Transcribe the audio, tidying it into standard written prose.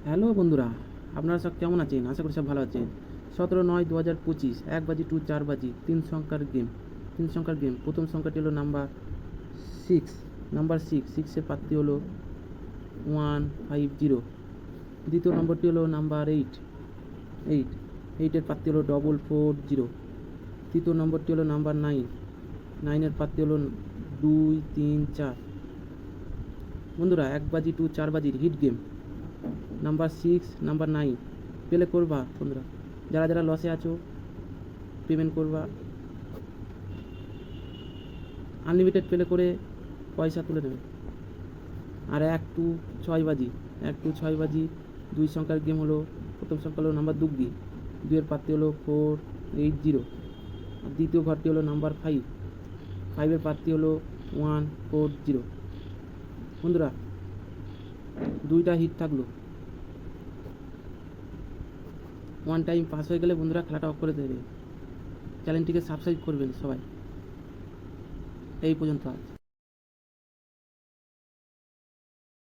Hello বন্ধুরা, আপনারা সব কেমন আছেন? আশা করি সব ভালো আছেন। 17/9/2025 1 বাজি টু 4 বাজি তিন সংখ্যার গেম। প্রথম সংখ্যাটি হলো নাম্বার সিক্স। সিক্সের প্রার্থী হলো 150। দ্বিতীয় নম্বরটি হলো নাম্বার এইটের প্রার্থী হলো 440। তৃতীয় নম্বরটি হলো নাম্বার নাইনের প্রার্থী হলো 234। বন্ধুরা, 1 বাজি টু 4 বাজির hit game number 6 number 9 play করবা। বন্ধুরা, যারা যারা লসে আছো পেমেন্ট করবা, আনলিমিটেড প্লে করে পয়সা তুলে নেবে। আর 1 টু 6 বাজি দুই সংখ্যার গেম হলো, প্রথম সংখ্যা হলো নাম্বার দুগ্গি, দুইয়ের প্রার্থী হলো 480। আর দ্বিতীয় ঘরটি হলো নাম্বার ফাইভের প্রার্থী হলো 140। বন্ধুরা, দুইটা হিট থাকলো, ওয়ান টাইম পাস হয়ে গেলে বন্ধুরা খেলাটা অফ করে দেবে। চ্যানেলটিকে সাবস্ক্রাইব করবেন সবাই। এই পর্যন্ত আজ।